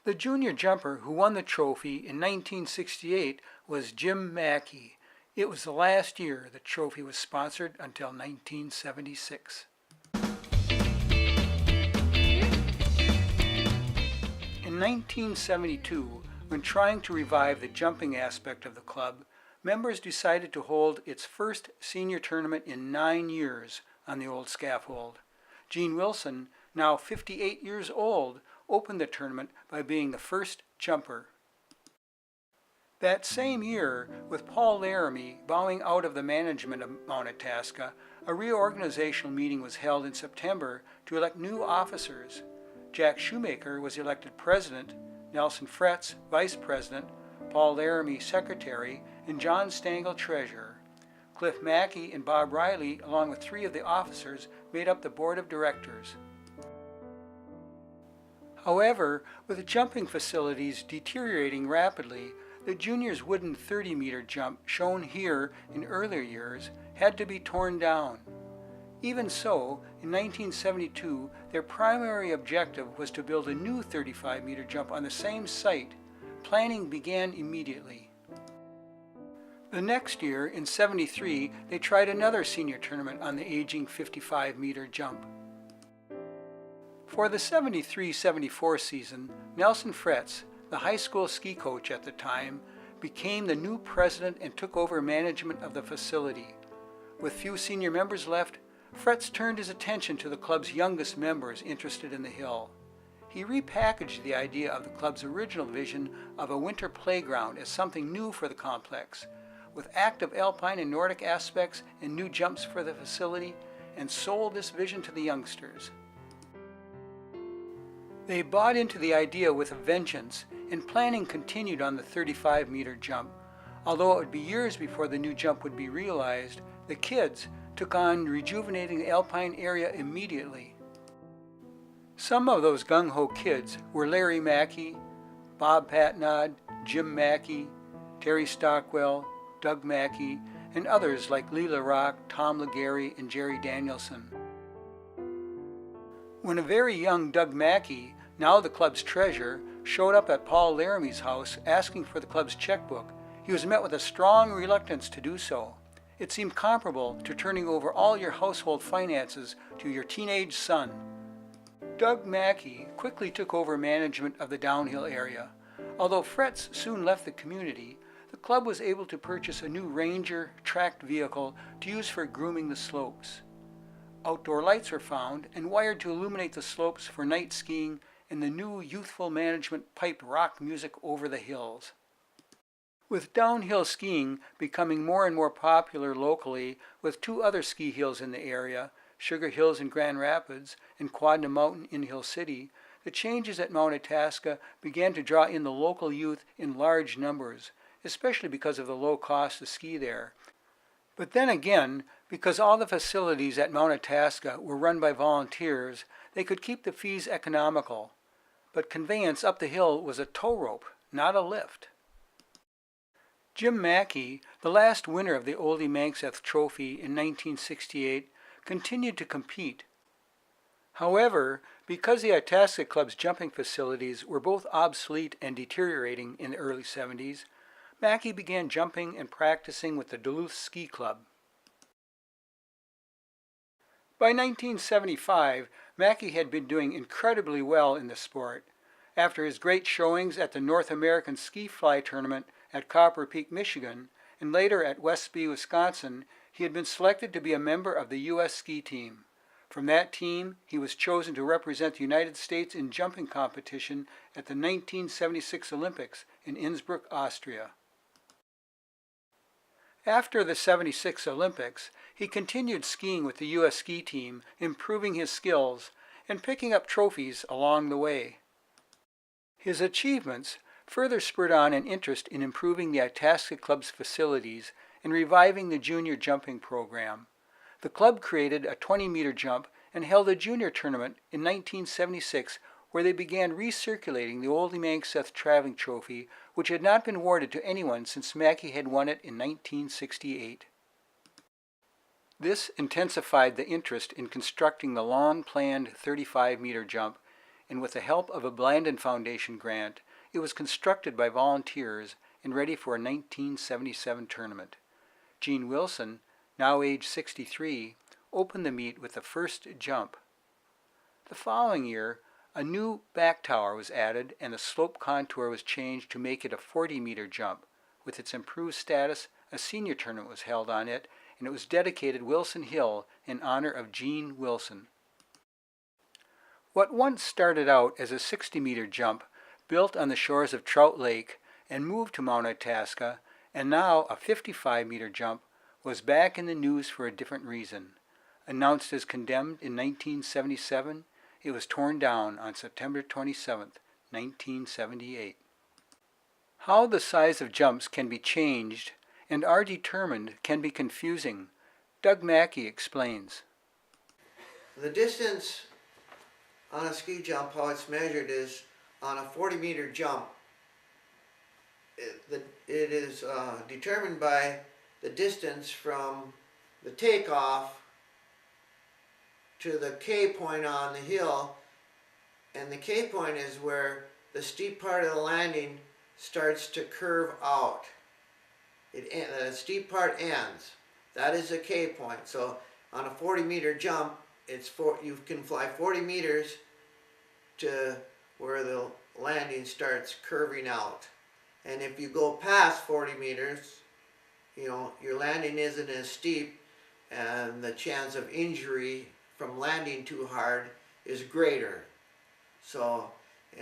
S1: The junior jumper who won the trophy in 1968 was Jim Mackey. It was the last year the trophy was sponsored until 1976. In 1972, when trying to revive the jumping aspect of the club, members decided to hold its first senior tournament in 9 years on the old scaffold. Gene Wilson, now 58 years old, opened the tournament by being the first jumper. That same year, with Paul Laramie bowing out of the management of Mount Itasca, a reorganizational meeting was held in September to elect new officers. Jack Shoemaker was elected president, Nelson Fretz vice president, Paul Laramie secretary, and John Stangl treasurer. Cliff Mackey and Bob Riley, along with 3 of the officers, made up the board of directors. However, with the jumping facilities deteriorating rapidly, the juniors' wooden 30-meter jump, shown here in earlier years, had to be torn down. Even so, in 1972, their primary objective was to build a new 35-meter jump on the same site. Planning began immediately. The next year, in 73, they tried another senior tournament on the aging 55-meter jump. For the 73-74 season, Nelson Fretz, the high school ski coach at the time, became the new president and took over management of the facility. With few senior members left, Fretz turned his attention to the club's youngest members interested in the hill. He repackaged the idea of the club's original vision of a winter playground as something new for the complex, with active alpine and Nordic aspects and new jumps for the facility, and sold this vision to the youngsters. They bought into the idea with a vengeance, and planning continued on the 35-meter jump. Although it would be years before the new jump would be realized, the kids took on rejuvenating the alpine area immediately. Some of those gung-ho kids were Larry Mackey, Bob Patnod, Jim Mackey, Terry Stockwell, Doug Mackey, and others like Lee LaRock, Tom Legary, and Jerry Danielson. When a very young Doug Mackey, now the club's treasurer, showed up at Paul Laramie's house asking for the club's checkbook, he was met with a strong reluctance to do so. It seemed comparable to turning over all your household finances to your teenage son. Doug Mackey quickly took over management of the downhill area. Although Fretz soon left the community, the club was able to purchase a new Ranger tracked vehicle to use for grooming the slopes. Outdoor lights were found and wired to illuminate the slopes for night skiing, and the new youthful management piped rock music over the hills. With downhill skiing becoming more and more popular locally, with 2 other ski hills in the area, Sugar Hills in Grand Rapids and Quadna Mountain in Hill City, the changes at Mount Itasca began to draw in the local youth in large numbers, especially because of the low cost to ski there. But then again, because all the facilities at Mount Itasca were run by volunteers, they could keep the fees economical. But conveyance up the hill was a tow rope, not a lift. Jim Mackey, the last winner of the Oldie Manxeth Trophy in 1968, continued to compete. However, because the Itasca Club's jumping facilities were both obsolete and deteriorating in the early 70s, Mackey began jumping and practicing with the Duluth Ski Club. By 1975, Mackey had been doing incredibly well in the sport. After his great showings at the North American Ski Fly Tournament at Copper Peak, Michigan, and later at Westby, Wisconsin, he had been selected to be a member of the U.S. ski team. From that team, he was chosen to represent the United States in jumping competition at the 1976 Olympics in Innsbruck, Austria. After the '76 Olympics, he continued skiing with the U.S. ski team, improving his skills and picking up trophies along the way. His achievements further spurred on an interest in improving the Itasca Club's facilities and reviving the junior jumping program. The club created a 20-meter jump and held a junior tournament in 1976 where they began recirculating the old Emangseth Traveling Trophy, which had not been awarded to anyone since Mackey had won it in 1968. This intensified the interest in constructing the long-planned 35-meter jump, and with the help of a Blandin Foundation grant, it was constructed by volunteers and ready for a 1977 tournament. Gene Wilson, now age 63, opened the meet with the first jump. The following year, a new back tower was added and the slope contour was changed to make it a 40-meter jump. With its improved status, a senior tournament was held on it, and it was dedicated Wilson Hill in honor of Gene Wilson. What once started out as a 60-meter jump, built on the shores of Trout Lake and moved to Mount Itasca, and now a 55-meter jump, was back in the news for a different reason. Announced as condemned in 1977, it was torn down on September 27, 1978. How the size of jumps can be changed and are determined can be confusing. Doug Mackey explains.
S6: The distance on a ski jump, how it's measured is on a 40-meter jump. It is determined by the distance from the takeoff to the K point on the hill, and the K point is where the steep part of the landing starts to curve out. The steep part ends. That is a K point. So on a 40-meter jump, you can fly 40 meters to where the landing starts curving out. And if you go past 40 meters, your landing isn't as steep, and the chance of injury from landing too hard is greater. So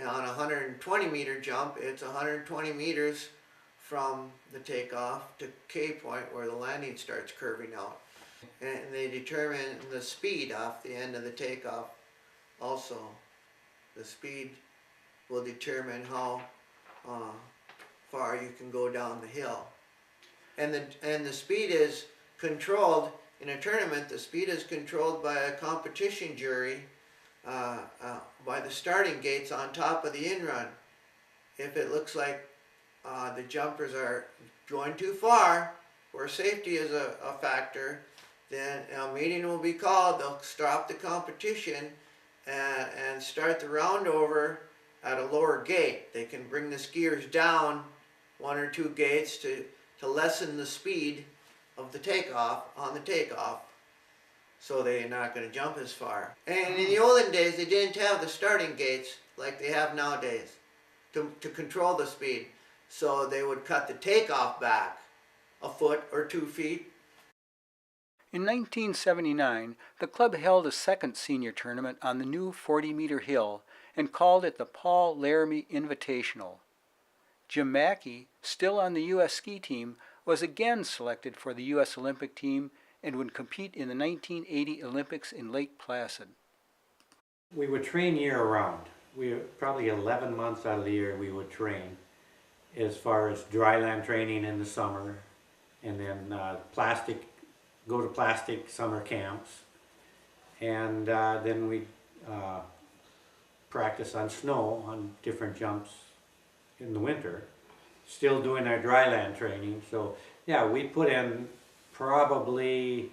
S6: on a 120-meter jump, it's 120 meters from the takeoff to K point where the landing starts curving out. And they determine the speed off the end of the takeoff also. The speed will determine how far you can go down the hill. And the speed is controlled in a tournament. The speed is controlled by a competition jury by the starting gates on top of the in-run. If it looks like the jumpers are going too far, where safety is a factor, then a meeting will be called. They'll stop the competition and start the round over at a lower gate. They can bring the skiers down one or two gates to lessen the speed of the takeoff on the takeoff, so they're not going to jump as far. And in the olden days, they didn't have the starting gates like they have nowadays to control the speed. So they would cut the takeoff back a foot or 2 feet.
S1: In 1979, the club held a second senior tournament on the new 40-meter hill and called it the Paul Laramie Invitational. Jim Mackey, still on the U.S. ski team, was again selected for the U.S. Olympic team and would compete in the 1980 Olympics in Lake Placid.
S7: We would train year-round. Probably 11 months out of the year we would train, as far as dryland training in the summer, and then go to plastic summer camps, and then we'd practice on snow on different jumps in the winter, still doing our dryland training. So yeah, we put in probably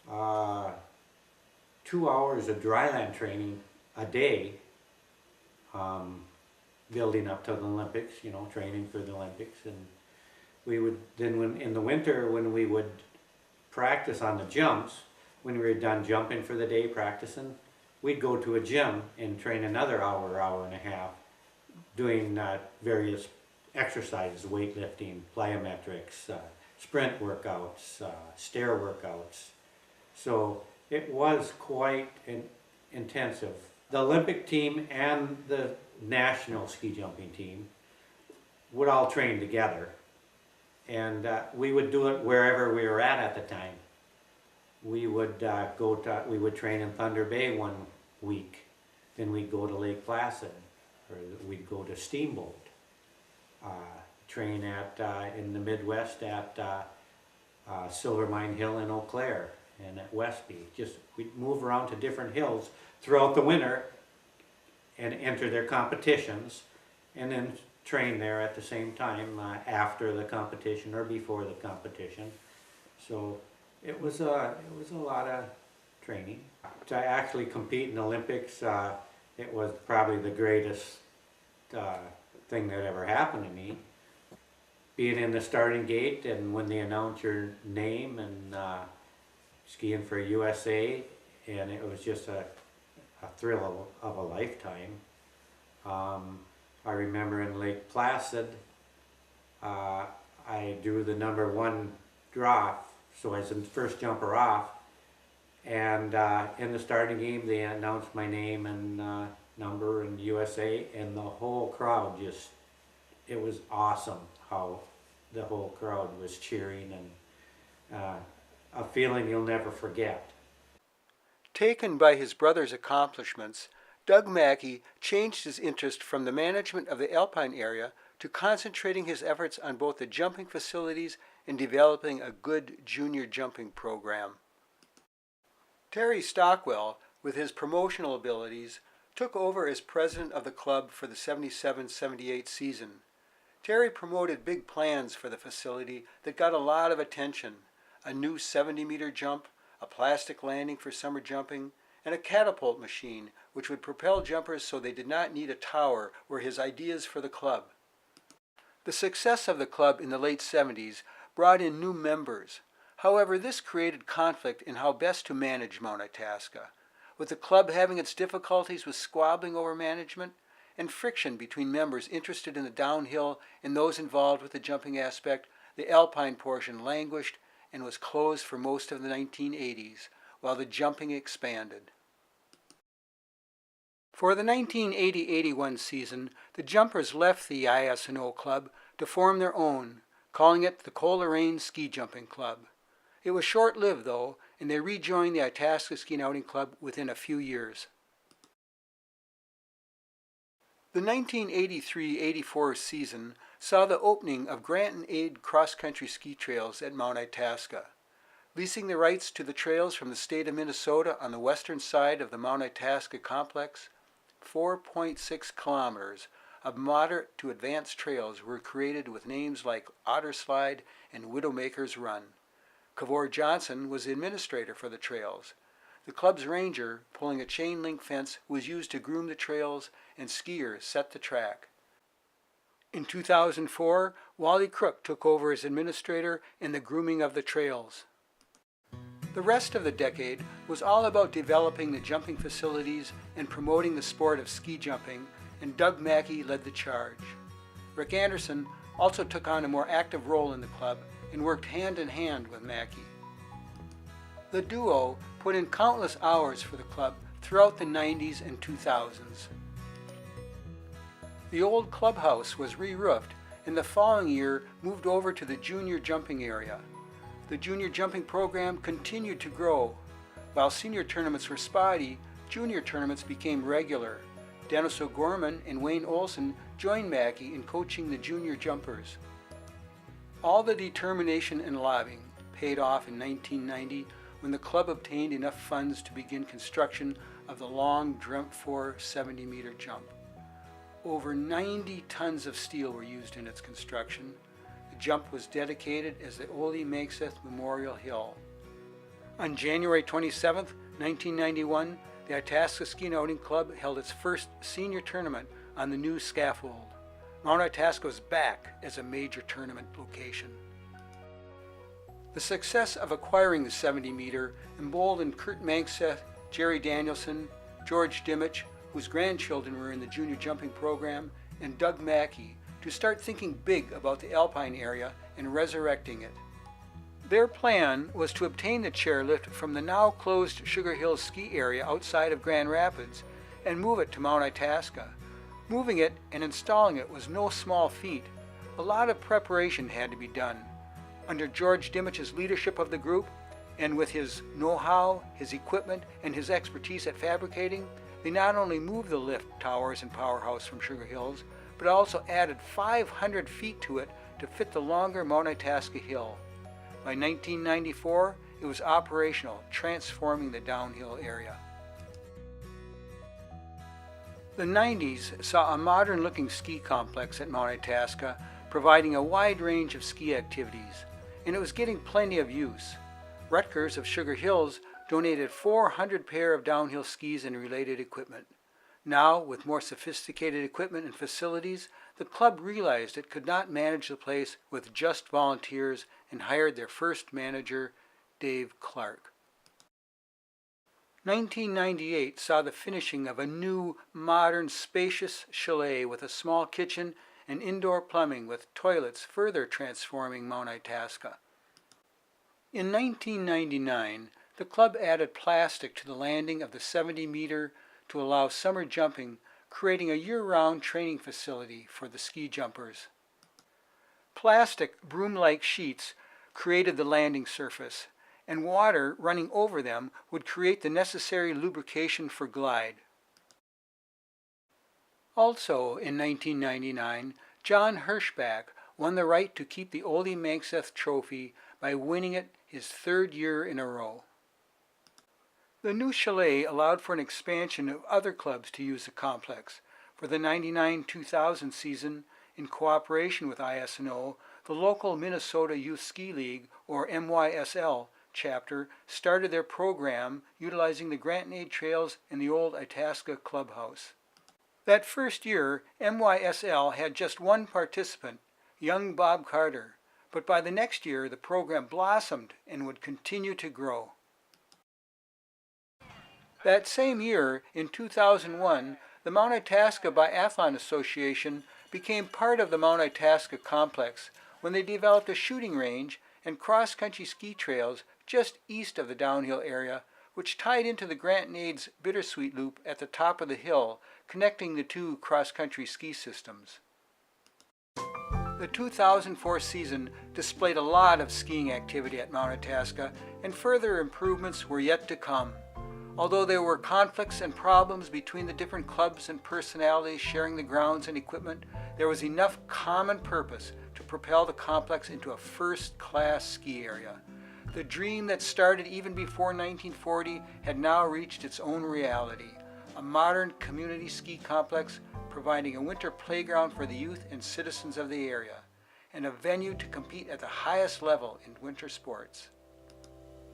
S7: 2 hours of dryland training a day, building up to the Olympics, training for the Olympics. And we would then, in the winter, when we would practice on the jumps, when we were done jumping for the day practicing, we'd go to a gym and train another hour and a half, doing various exercises, weightlifting, plyometrics, sprint workouts, stair workouts. So it was quite intensive. The Olympic team and the national ski jumping team would all train together, And we would do it wherever we were at the time. We would we would train in Thunder Bay one week, then we'd go to Lake Placid, or we'd go to Steamboat. Train in the Midwest at Silver Mine Hill in Eau Claire and at Westby. Just we'd move around to different hills throughout the winter and enter their competitions, and then train there at the same time after the competition or before the competition. So it was a lot of training. To actually compete in the Olympics, it was probably the greatest thing that ever happened to me. Being in the starting gate and when they announce your name and skiing for USA, and it was just a thrill of a lifetime. I remember in Lake Placid, I drew the #1 drop, so I was the first jumper off, and in the starting game they announced my name and number and USA, and the whole crowd just, it was awesome how the whole crowd was cheering, and a feeling you'll never forget.
S1: Taken by his brother's accomplishments, Doug Mackey changed his interest from the management of the Alpine area to concentrating his efforts on both the jumping facilities and developing a good junior jumping program. Terry Stockwell, with his promotional abilities, took over as president of the club for the 77-78 season. Terry promoted big plans for the facility that got a lot of attention: a new 70-meter jump, a plastic landing for summer jumping, and a catapult machine which would propel jumpers so they did not need a tower, were his ideas for the club. The success of the club in the late 70s brought in new members. However, this created conflict in how best to manage Mount Itasca, with the club having its difficulties with squabbling over management and friction between members interested in the downhill and those involved with the jumping aspect. The alpine portion languished and was closed for most of the 1980s, while the jumping expanded. For the 1980-81 season, the jumpers left the ISNO club to form their own, calling it the Coleraine Ski Jumping Club. It was short-lived, though, and they rejoined the Itasca Ski and Outing Club within a few years. The 1983-84 season saw the opening of grant and aid cross-country ski trails at Mount Itasca. Leasing the rights to the trails from the state of Minnesota on the western side of the Mount Itasca complex, 4.6 kilometers of moderate to advanced trails were created with names like Otter Slide and Widowmaker's Run. Cavour Johnson was the administrator for the trails. The club's ranger, pulling a chain link fence, was used to groom the trails, and skiers set the track. In 2004, Wally Crook took over as administrator in the grooming of the trails. The rest of the decade was all about developing the jumping facilities and promoting the sport of ski jumping, and Doug Mackey led the charge. Rick Anderson also took on a more active role in the club and worked hand in hand with Mackey. The duo put in countless hours for the club throughout the 90s and 2000s. The old clubhouse was re-roofed, and the following year moved over to the junior jumping area. The junior jumping program continued to grow. While senior tournaments were spotty, junior tournaments became regular. Dennis O'Gorman and Wayne Olson joined Mackey in coaching the junior jumpers. All the determination and lobbying paid off in 1990 when the club obtained enough funds to begin construction of the long dreamt-for 70-meter jump. Over 90 tons of steel were used in its construction. The jump was dedicated as the Ole Makeseth Memorial Hill. On January 27, 1991, the Itasca Ski and Outing Club held its first senior tournament on the new scaffold. Mount Itasca was back as a major tournament location. The success of acquiring the 70-meter emboldened Kurt Mankseth, Jerry Danielson, George Dimich, whose grandchildren were in the junior jumping program, and Doug Mackey to start thinking big about the alpine area and resurrecting it. Their plan was to obtain the chairlift from the now closed Sugar Hill ski area outside of Grand Rapids and move it to Mount Itasca. Moving it and installing it was no small feat. A lot of preparation had to be done. Under George Dimich's leadership of the group, and with his know-how, his equipment, and his expertise at fabricating, they not only moved the lift, towers, and powerhouse from Sugar Hills, but also added 500 feet to it to fit the longer Mount Itasca Hill. By 1994, it was operational, transforming the downhill area. The 90s saw a modern-looking ski complex at Mount Itasca, providing a wide range of ski activities, and it was getting plenty of use. Rutgers of Sugar Hills donated 400 pair of downhill skis and related equipment. Now, with more sophisticated equipment and facilities, the club realized it could not manage the place with just volunteers and hired their first manager, Dave Clark. 1998 saw the finishing of a new, modern, spacious chalet with a small kitchen and indoor plumbing with toilets, further transforming Mount Itasca. In 1999, the club added plastic to the landing of the 70-meter to allow summer jumping, creating a year-round training facility for the ski jumpers. Plastic broom-like sheets created the landing surface, and water running over them would create the necessary lubrication for glide. Also in 1999, John Hirschbach won the right to keep the Ole Manxeth Trophy by winning it his third year in a row. The new chalet allowed for an expansion of other clubs to use the complex. For the 99-2000 season, in cooperation with ISNO, the local Minnesota Youth Ski League, or MYSL, chapter started their program utilizing the Grant and Aid trails in the old Itasca clubhouse. That first year, MYSL had just one participant, young Bob Carter, but by the next year the program blossomed and would continue to grow. That same year, in 2001, the Mount Itasca Biathlon Association became part of the Mount Itasca complex when they developed a shooting range and cross-country ski trails just east of the downhill area, which tied into the Grant and Aid's Bittersweet Loop at the top of the hill, connecting the two cross-country ski systems. The 2004 season displayed a lot of skiing activity at Mount Itasca, and further improvements were yet to come. Although there were conflicts and problems between the different clubs and personalities sharing the grounds and equipment, there was enough common purpose to propel the complex into a first-class ski area. The dream that started even before 1940 had now reached its own reality, a modern community ski complex providing a winter playground for the youth and citizens of the area, and a venue to compete at the highest level in winter sports.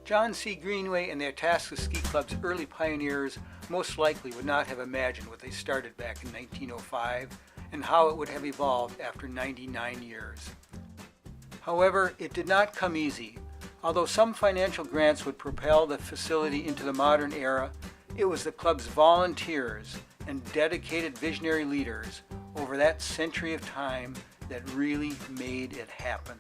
S1: John C. Greenway and the Itasca Ski Club's early pioneers most likely would not have imagined what they started back in 1905 and how it would have evolved after 99 years. However, it did not come easy. Although some financial grants would propel the facility into the modern era, it was the club's volunteers and dedicated visionary leaders over that century of time that really made it happen.